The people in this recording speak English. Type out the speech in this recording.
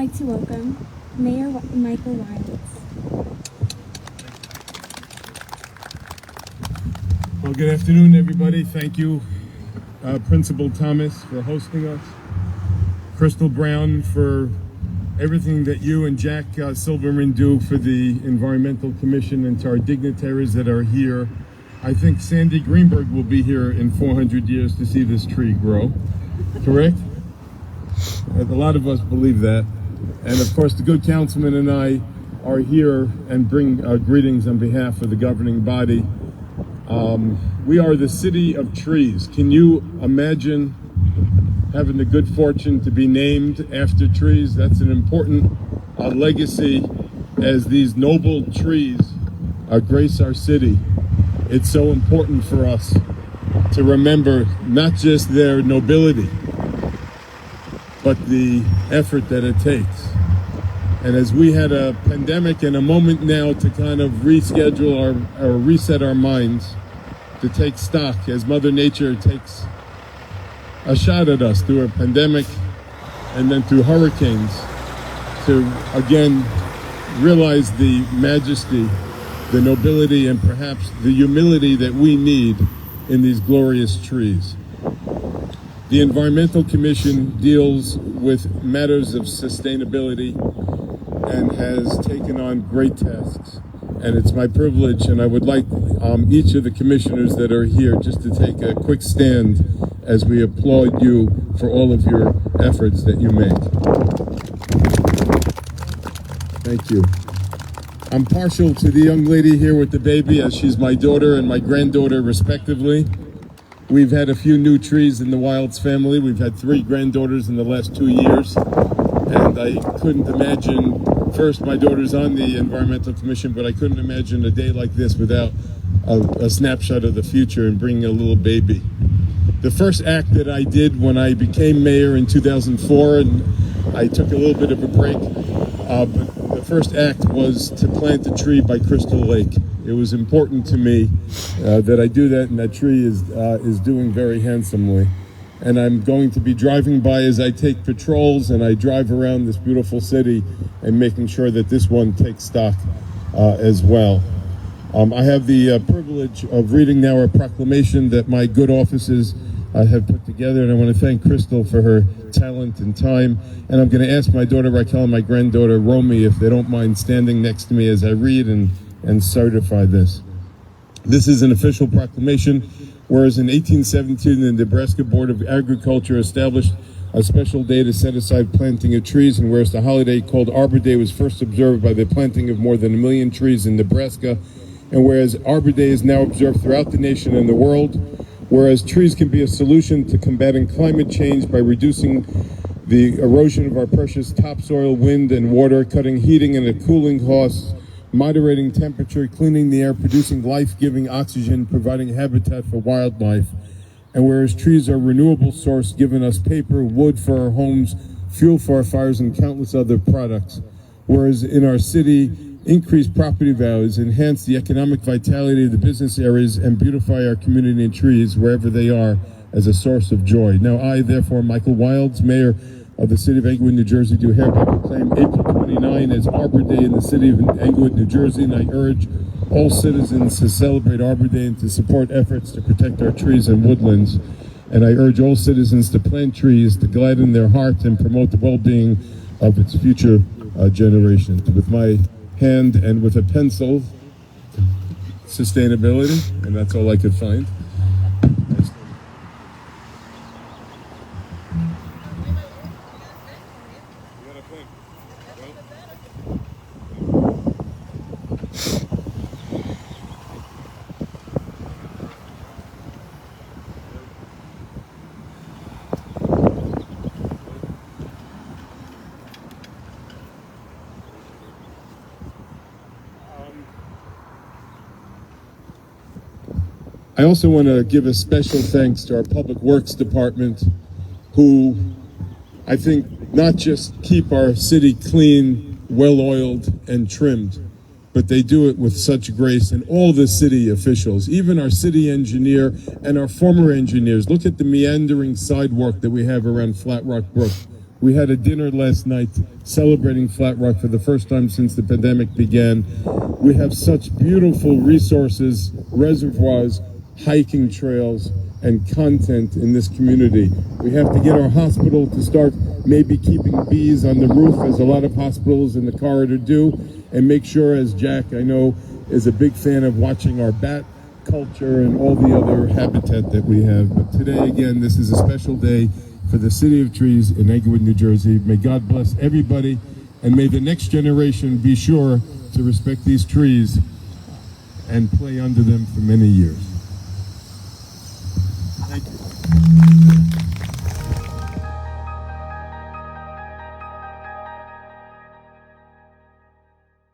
like to welcome Mayor Michael Wilds. Well, good afternoon, everybody. Thank you, Principal Thomas, for hosting us. Crystal Brown, for everything that you and Jack Silverman do for the Environmental Commission, and to our dignitaries that are here. I think Sandy Greenberg will be here in 400 years to see this tree grow. Correct? A lot of us believe that. And of course, the good councilman and I are here and bring greetings on behalf of the governing body. We are the city of trees. Can you imagine having the good fortune to be named after trees? That's an important legacy as these noble trees grace our city. It's so important for us to remember not just their nobility, but the effort that it takes. And as we had a pandemic and a moment now to kind of reschedule or reset our minds, to take stock as Mother Nature takes a shot at us through a pandemic and then through hurricanes, to again realize the majesty, the nobility, and perhaps the humility that we need in these glorious trees. The Environmental Commission deals with matters of sustainability and has taken on great tasks. And it's my privilege, and I would like each of the commissioners that are here just to take a quick stand as we applaud you for all of your efforts that you make. Thank you. I'm partial to the young lady here with the baby, as she's my daughter and my granddaughter respectively. We've had a few new trees in the Wilds family. We've had 3 granddaughters in the last 2 years. And I couldn't imagine, first, my daughter's on the Environmental Commission, but I couldn't imagine a day like this without a snapshot of the future and bringing a little baby. The first act that I did when I became mayor in 2004, and I took a little bit of a break, but the first act was to plant a tree by Crystal Lake. It was important to me that I do that, and that tree is doing very handsomely. And I'm going to be driving by as I take patrols and I drive around this beautiful city and making sure that this one takes stock as well. I have the privilege of reading now a proclamation that my good offices have put together, and I want to thank Crystal for her talent and time. And I'm going to ask my daughter Raquel and my granddaughter Romy if they don't mind standing next to me as I read and certify this. This is an official proclamation. Whereas in 1817, the Nebraska Board of Agriculture established a special day to set aside planting of trees, and whereas the holiday called Arbor Day was first observed by the planting of more than 1 million trees in Nebraska, and whereas Arbor Day is now observed throughout the nation and the world, whereas trees can be a solution to combating climate change by reducing the erosion of our precious topsoil, wind, and water, cutting heating and cooling costs, moderating temperature, cleaning the air, producing life-giving oxygen, providing habitat for wildlife. And whereas trees are a renewable source, giving us paper, wood for our homes, fuel for our fires, and countless other products. Whereas in our city, increase property values, enhance the economic vitality of the business areas, and beautify our community and trees wherever they are as a source of joy. Now I, therefore, Michael Wilds, Mayor of the City of Englewood, New Jersey, do hereby proclaim April 29 as Arbor Day in the City of Englewood, New Jersey, and I urge all citizens to celebrate Arbor Day and to support efforts to protect our trees and woodlands. And I urge all citizens to plant trees to gladden their hearts and promote the well-being of its future generations. With my hand and with a pencil, sustainability, and that's all I could find. I also want to give a special thanks to our Public Works Department, who I think not just keep our city clean, well-oiled, and trimmed, but they do it with such grace, and all the city officials, even our city engineer and our former engineers. Look at the meandering sidewalk that we have around Flat Rock Brook, We had a dinner last night celebrating Flat Rock for the first time since the pandemic began. We have such beautiful resources, reservoirs, hiking trails, and content in this community. We have to get our hospital to start maybe keeping bees on the roof, as a lot of hospitals in the corridor do, and make sure, as Jack, I know, is a big fan of watching our bat culture and all the other habitat that we have. But today, again, this is a special day for the City of Trees in Englewood, New Jersey. May God bless everybody, and may the next generation be sure to respect these trees and play under them for many years. Thank you.